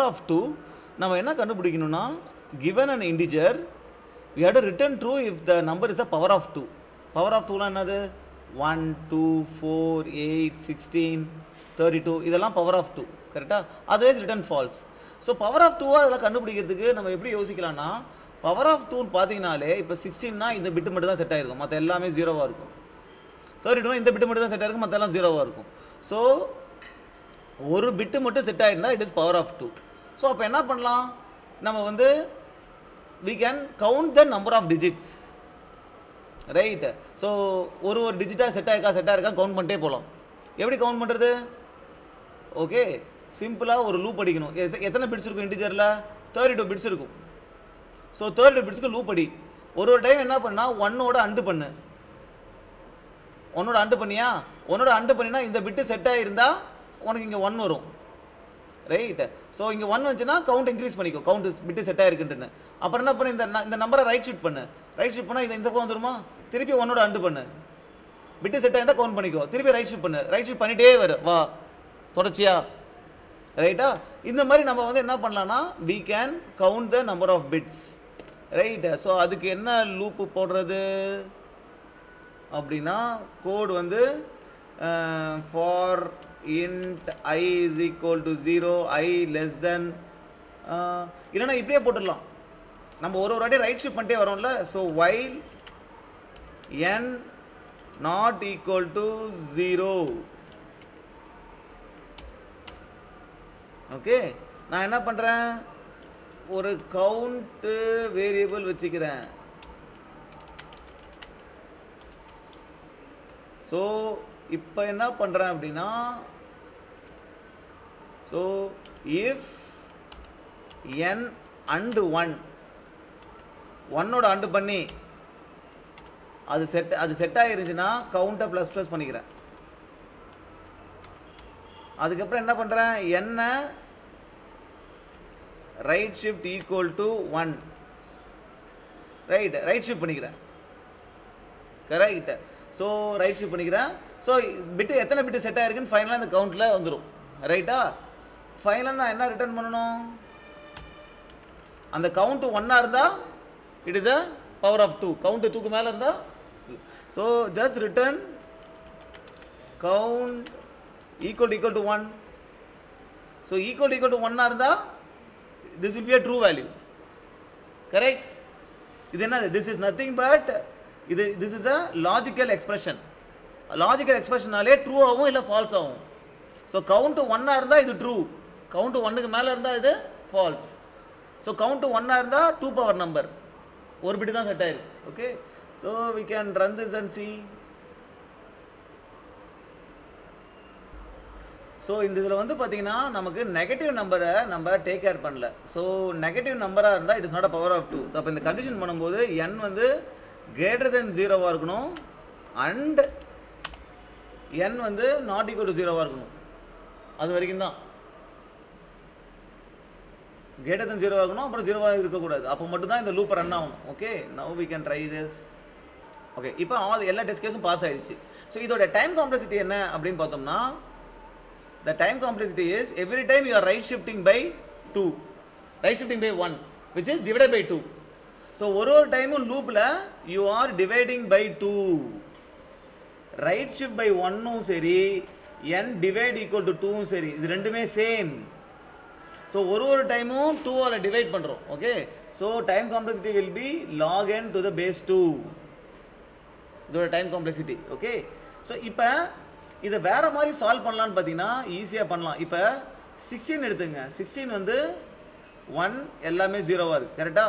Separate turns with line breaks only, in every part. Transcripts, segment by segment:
of 2 நம்ம என்ன கண்டுபிடிக்கணும்னா given an integer we have to return true if the number is a power of 2. power of 2 னா என்னது 1 2 4 8 16 32 இதெல்லாம் power of 2 கரெக்ட்டா otherwise return false. so power of 2 அதெல்லாம் கண்டுபிடிக்கிறதுக்கு நம்ம எப்படி யோசிக்கலாம்னா power of 2 ன்னு பாத்தீங்கனாலே இப்போ 16 னா இந்த பிட் மட்டும் தான் செட் ஆயிருக்கும் மத்த எல்லாமே 0 ஆ இருக்கும் 32 இந்த பிட் மட்டும் தான் செட் ஆயிருக்கும் மத்த எல்லாம் 0 ஆ இருக்கும். so ஒரு பிட் மட்டும் செட் ஆயிருந்தா it is power of 2. so அப்ப என்ன பண்ணலாம் நம்ம வந்து we can count the number of digits right. so ஒரு டிஜிட்டா செட் ஆயிருக்கா கவுண்ட் பண்ணிட்டே போலாம். எப்படி கவுண்ட் பண்றது ஓகே சிம்பிளா ஒரு லூப் அடிக்கணும். எத்தனை பிட்ஸ் இருக்கும் இன்டிஜர்ல 32 பிட்ஸ் இருக்கும். so 32 பிட்ஸ்க்கு லூப் அடி. ஒரு டைம் என்ன பண்ணா 1 ஓட அண்ட் பண்ணு. 1 ஓட அண்ட் பண்ணியா 1 ஓட அண்ட் பண்ணினா இந்த பிட் செட் ஆயிருந்தா உனக்கு இங்க 1 வரும் ரைட். சோ இங்க 1 வந்துச்சுனா கவுண்ட் இன்கிரீஸ் பண்ணிக்கோ கவுண்ட் பிட் செட் ஆயிருக்குன்னு. அப்புறம் என்ன பண்ணு இந்த நம்பரை ரைட் ஷிஃப்ட் பண்ணு. ரைட் ஷிஃப்ட் பண்ணா இந்த பக்கம் வந்துருமா திருப்பி 1 ஓட அண்ட் பண்ணு. பிட் செட் ஆயிருந்தா கவுண்ட் பண்ணிக்கோ திருப்பி ரைட் ஷிஃப்ட் பண்ணு. ரைட் ஷிஃப்ட் பண்ணிட்டே வர வா தொடர்ச்சியா ரைட்டா. இந்த மாதிரி நம்ம வந்து என்ன பண்ணலாம்னா we can count the number of bits right. So அதுக்கு என்ன லூப் போடுறது அப்படினா கோட் வந்து for int I is equal to 0 I less than இல்லனா இப்படியே போட்டுடலாம். நம்ம ஒரு வாட்டி ரைட் ஷிஃப்ட் பண்ணிட்டே வரோம்ல. so while n not equal to 0 okay நான் என்ன பண்றேன் ஒரு கவுண்ட் வேரியபிள் வச்சுக்கிறேன். so இப்போ என்ன பண்றேன் அப்படினா so if n and 1 ஓட அண்ட் பண்ணி அது செட் ஆயிருச்சுனா கவுண்ட ++ பண்ணிக்கிறேன். அதுக்கு அப்புறம் என்ன பண்றேன் n right shift equal to 1 right shift பண்ணிக்கிறேன் கரெக்ட். சோ ரைட் ஷிஃப்ட் பண்ணிக்கிறேன். சோ பிட் எத்தனை பிட் செட் ஆயிருக்குன்னு ஃபைனலா இந்த கவுண்ட்ல வந்துரும் ரைட்டா. ஃபைனலா நான் என்ன ரிட்டர்ன் பண்ணனும் அந்த கவுண்ட் 1 ஆ இருந்தா it is a power of 2. Count 2 க்கு மேல இருந்தா so just return count equal to 1. so equal to 1 ஆ இருந்தா this will be a true value correct. இது என்ன this is nothing but this is a logical expression. logical expression நாலே true ஆகும் இல்ல false ஆகும். so count 1 ஆ இருந்தா இது true count 1 க்கு மேல இருந்தா இது false. so count 1 ஆ இருந்தா 2 power number ஒரு பிட் தான் செட் ஆயிருக்கு okay. so we can run this and see. so இந்த இதுல வந்து பாத்தீங்கன்னா நமக்கு நெகட்டிவ் நம்பரை நம்ம டேக் கேர் பண்ணல. so நெகட்டிவ் நம்பரா இருந்தா it is not a power of 2. அப்ப இந்த கண்டிஷன் பண்ணும்போது n வந்து greater than 0 ஆ இருக்கணும் and n வந்து not equal to 0 ஆ இருக்கணும். அது வரைக்கும் தான் greater than 0 ஆ இருக்கணும் அப்புறம் 0 ஆ இருக்க கூடாது. அப்ப மட்டும் தான் இந்த லூப் ரன் ஆகும் okay. now we can try this okay. இப்போ எல்லா டெஸ்ட் கேஸும் பாஸ் ஆயிடுச்சு. so இதோட டைம் காம்ப்ளெக்சிட்டி என்ன அப்படினு பார்த்தோம்னா the time complexity is every time you are right shifting by 2 right shifting by 1 which is divided by 2. so ஒரு time லூப்ல you are dividing by 2 right shift by 1 னும் சரி n divide equal to 2 ம் சரி இது ரெண்டுமே same. so ஒரு டைமும் 2 ஆல டிவைட் பண்றோம் okay. so time complexity will be log n to the base 2 இதோட டைம் காம்ப்ளெக்சிட்டி ஓகே. so இப்போ இத வேற மாதிரி சால்வ் பண்ணலாம்னு பாத்தீங்கன்னா ஈஸியா பண்ணலாம். இப்போ 16 எடுத்துங்க. 16 வந்து 1 எல்லாமே 0 ஆ இருக்கு கரெக்ட்டா.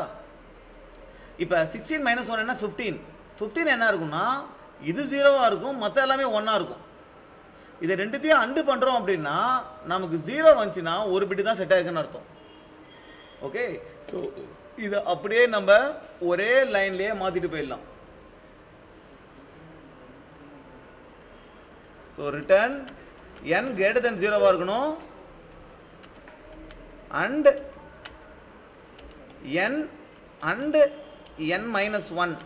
இப்போ 16 - 1 என்ன 15. 15 என்ன இருக்கும்னா இது 0 ஆ இருக்கும் மத்த எல்லாமே 1 ஆ இருக்கும். இத ரெண்டுத்தையும் அண்ட் பண்றோம் அப்படினா நமக்கு 0 வந்துச்சுனா ஒரு பிட் தான் செட் ஆயிருக்குன்னு அர்த்தம் ஓகே. சோ இத அப்படியே நம்ம ஒரே லைன்லயே மாத்திட்டு போயிடலாம். so return n greater than 0 ஆ இருக்கணும் and n minus 1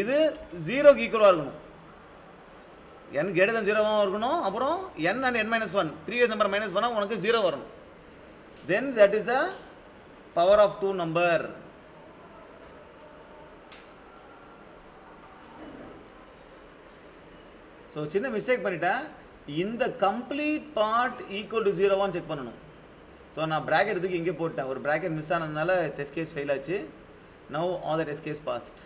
இது 0 க்கு ஈக்குவலா இருக்கணும். n greater than 0 இருக்கணும். அப்புறம் n and n minus 1 previous number minus பண்ணால் உனக்கு 0 வரும். then that is a power of 2 number. So சின்ன மிஸ்டேக் பண்ணிட்டேன். இந்த complete part equal to 0 check பண்ணணும். ஸோ நான் ப்ராக்கெட் தூக்கி இங்கே போட்டேன். ஒரு ப்ராக்கெட் மிஸ் ஆனதுனால டெஸ்ட் கேஸ் ஃபெயில் ஆச்சு. Now all the test case past.